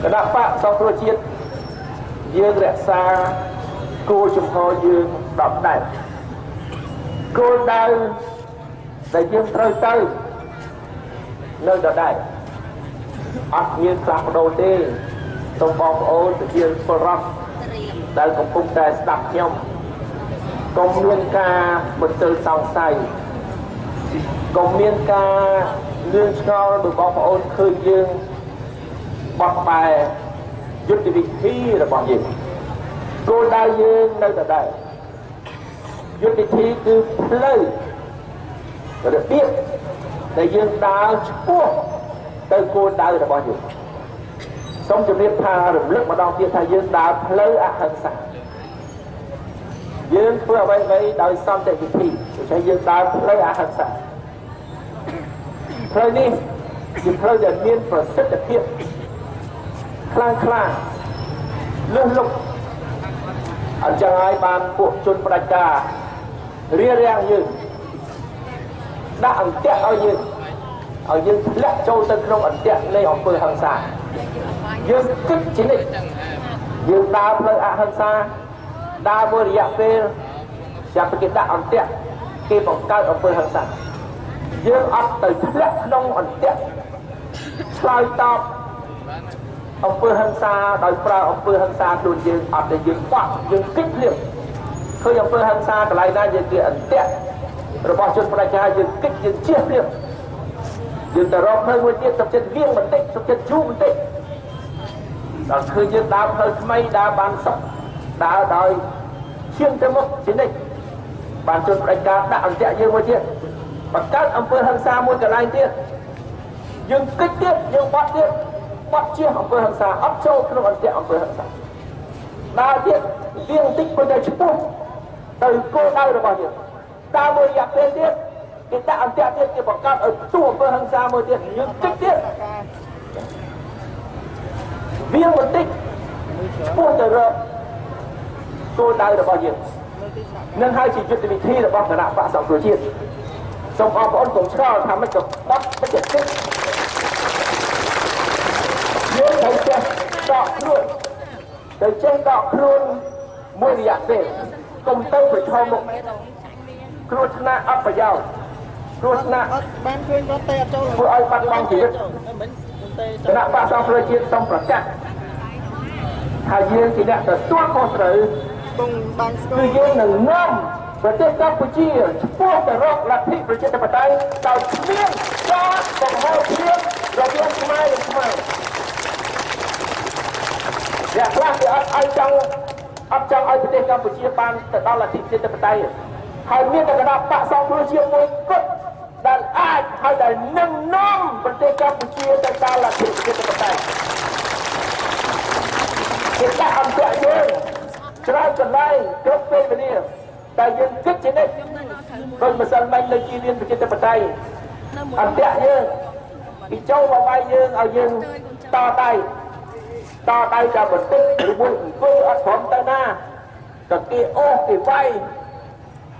គណៈបកសង្គ្រោះជាតិយើងរក្សាគោលចំហយើង10ដែរគោលដៅដែលយើងត្រូវទៅនៅដដែលអត់មានផ្លាស់ប្ដូរទេសូមបងប្អូនប្រជាពលរដ្ឋដែលកំពុងតែស្ដាប់ខ្ញុំកុំមានការបន្ទិលសង្ស័យកុំមានការលឿនឆ្ងល់ដោយបងប្អូនឃើញយើងបត់បែយុទ្ធវិធីរបស់យើងគោលដៅយើងនៅដដែលយុទ្ធវិធីគឺផ្លូវរបៀបដែលយើងដើរឆ្ពោះទៅគោលដៅរបស់យើងសូមជម្រាបថារំលឹកម្ដងទៀតថាយើងដើរផ្លូវអហិង្សាយើងធ្វើអ្វីៗដោយសន្តិវិធីដូច្នេះយើងដើរផ្លូវអហិង្សាផ្លូវនេះជាផ្លូវដែលមានប្រសិទ្ធភាពខ្លាំងក្លាលើសលប់អញ្ចឹងហើយបានពួកជនផ្ដាច់ការរារាំងយើងដាក់អន្ទាក់ឲ្យយើងធ្លាក់ចូលទៅក្នុងអន្ទាក់នៃអំពើហិង្សាយើងគិតជានិច្ចយើងដើរផ្លូវអហិង្សាដើរមួយរយៈពេលចាប់ពីគេដាក់អន្ទាក់គេបង្កើតអំពើហិង្សាយើងអត់ទៅធ្លាក់ក្នុងអន្ទាក់ឆ្លើយតបអំពើហិង្សាដោយប្រើអំពើហិង្សាខ្លួនយើងអត់តែយើងបត់យើងគិតភ្លាមឃើញអំពើហិង្សាកន្លែងណាយើងគេអន្ទាក់របស់ជនផ្ដាច់ការយើងគិតយើងជៀសភ្លាមយើងទៅរកផ្លូវមួយទៀតសុខចិត្តវៀងបន្តិចសុខចិត្តជូរបន្តិចដល់ឃើញយើងដើរផ្លូវថ្មីដើរបានសុខដើរដោយឈាមទៅមុខជានិច្ចបានជនផ្ដាច់ការដាក់អន្ទាក់យើងមួយទៀតបង្កើតអំពើហិង្សាមួយកន្លែងទៀតយើងគិតទៀតយើងបត់ទៀតបត់ជៀសអំពើហិង្សាអត់ចូលក្នុងអន្ទាក់អំពើហិង្សាដើរទៀតវៀងបន្តិចប៉ុន្តែឆ្ពោះទៅគោលដៅរបស់យើងដើរមួយរយៈពេលទៀតគេដាក់អន្ទាក់ទៀតគេបង្កើតឲ្យទូអំពើហិង្សាមួយទៀតយើងគិតទៀតវាបន្តិចពោះទៅរកគោលដៅរបស់យើងនឹងហើយជាយុទ្ធវិធីរបស់គណៈបក្សសង្គ្រោះជាតិសូមបងប្អូនកុំឆ្ងល់ថាមិនក៏បត់មិនចេះគិតយើងត្រូវចេះដកខ្លួនត្រូវចេះដកខ្លួនមួយរយៈពេលកុំទៅប្រឈមមុខគ្រោះថ្នាក់អត់ប្រយោជន៍គ្រោះថ្នាក់បានឃើញគាត់ទេអត់ចូលធ្វើឲ្យបាត់បង់ជីវិតគណៈបក្សសង្គ្រោះជាតិសូមប្រកាសថាយើងជាអ្នកទទួលខុសត្រូវគឺយើងនឹងនាំប្រទេសកម្ពុជាឆ្ពោះទៅរកលទ្ធិប្រជាធិបតេយ្យដោយគ្មានការបង្ហូរឈាមរវាងខ្មែរនិងខ្មែរអ្នកខ្លះគេអត់ឲ្យចង់ឲ្យប្រទេសកម្ពុជាបានទៅដល់លទ្ធិប្រជាធិបតេយ្យហើយមានតែគណៈបក្សសង្គ្រោះជាតិមួយគត់ដែលអាចហើយដែលនឹងនាំប្រទេសកម្ពុជាទៅដល់លទ្ធិប្រជាធិបតេយ្យគេដាក់អន្តរយើងច្រើនកន្លែងគ្រប់ពេលវេលាតែយើងគិតជានិច្ចដោយម្សិលមិញនៅជាមានប្រជាធិបតេយ្យអន្តរយើងពីចូលមកវាយយើងឲ្យយើងតដៃតែបន្តិចឬមួយអង្គុយអត់ព្រមទៅណាក៏គេអូសគេវាយ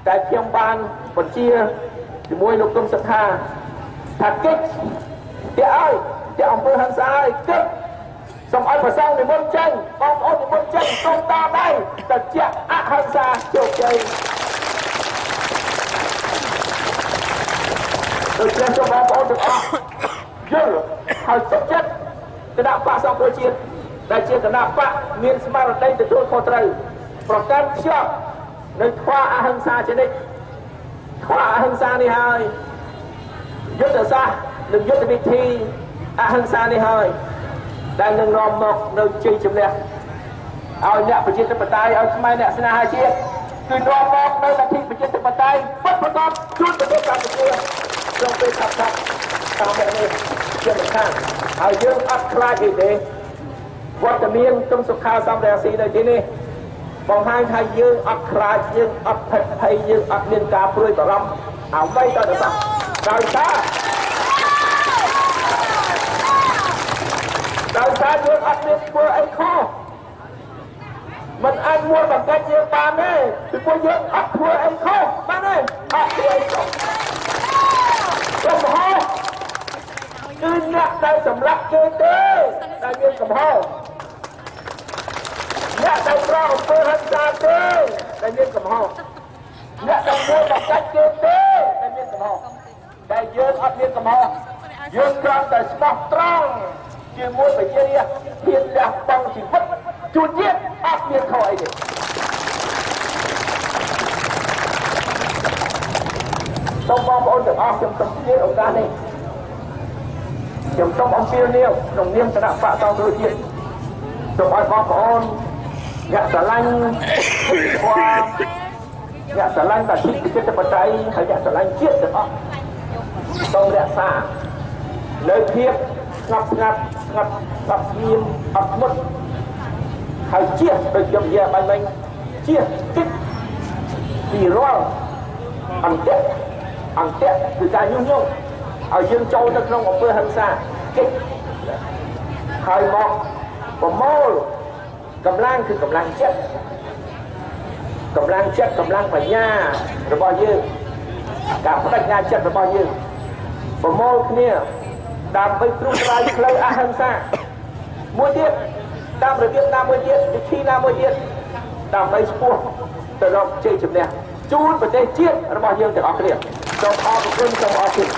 តែខ្ញុំបានបញ្ជាជាមួយលោកគុំសថាថាកិច្ចគេឲ្យគេអង្គើហិង្សាឲ្យកិច្ចសូមឲ្យប្រសងនិមន្តចេញបងប្អូននិមន្តចេញសូមតដៃទៅជាអហិង្សាជោគជ័យដូច្នេះសូមបងប្អូនទាំងអស់យល់ហើយទុកចិត្តគណៈបក្សសង្គ្រោះជាតិដែលជាគណៈបកមានស្មារតីទទួលខុសត្រូវប្រកាន់ខ្ជាប់នៅធម៌អហិង្សាជានិច្ចធម៌អហិង្សានេះហើយយុទ្ធសាស្ត្រនិងយុទ្ធវិធីអហិង្សានេះហើយដែលនឹងនាំមកនៅជ័យជំនះឲ្យអ្នកប្រជាធិបតេយ្យឲ្យខ្មែរអ្នកស្នេហាជាតិគឺនាំមកនៅលទ្ធិប្រជាធិបតេយ្យពិតប្រាកដជូនប្រទេសកម្ពុជាក្នុងពេលខាងតាមនេះជាមិនខានហើយយើងអត់ខ្លាចអីទេវត្តមានគុំសុខាសំរងស៊ីនៅទីនេះបង្ហាញថាយើងអត់ខ្លាចយើងអត់ភ័យភ័យយើងអត់មានការព្រួយបារម្ភអ្វីទៅសោះដោយសារយើងអត់មានធ្វើអីខុសមិនអាចមួយបង្កាច់យើងបានទេពីព្រោះយើងអត់ធ្វើអីខុសបានទេអត់ធ្វើអីខុសចំហគឺអ្នកដែលសម្លាប់គេទេតែមានកំ កំហុសអ្នកដែលប្រងអំពើហិង្សាទេដែលមានកំហុសអ្នកដែលមួយបកាច់គេទេដែលមានកំហុសតែយើងអត់មានកំហុសយើងគ្រាន់តែស្មោះត្រង់ជាមួយប្រជារាស្ត្រហ៊ានលះបង់ជីវិតជួនជាតិអត់មានខុសអីទេសូមបងប្អូនទាំងអស់ខ្ញុំសូមជម្រាបឱកាសនេះខ្ញុំសូមអំពាវនាវក្នុងនាមគណៈបកសង្គ្រោះជាតិសូមឲ្យបងប្អូនអ្នកស្រឡាញ់អ្នកស្រឡាញ់តែជាតិបតៃហើយអ្នកស្រឡាញ់ជាតិទាំងអស់សូមរក្សានៅភាពស្ងប់ស្ងាត់ស្ងៀមអត់ធ្មត់ហើយជាដូចខ្ញុំនិយាយបាញ់មិញជាគិតពីរាល់អន្ទាក់គឺការញុះញង់ឲ្យយើងចូលទៅក្នុងអំពើហិង្សាគិតហើយមកប្រមូលកម្លាំងគឺកម្លាំងចិត្តកម្លាំងបញ្ញារបស់យើងការបដិញ្ញាចិត្តរបស់យើងប្រមូលគ្នាដើម្បីទ្រង់ទ្រាយផ្លូវអហិង្សាមួយទៀតតាមរបៀបណាមួយទៀតវិធីណាមួយទៀតដើម្បីស្ពោះទៅរកជ័យជំនះជូនប្រទេសជាតិរបស់យើងទាំងអស់គ្នាសូមអរគុណសូមអរគុណ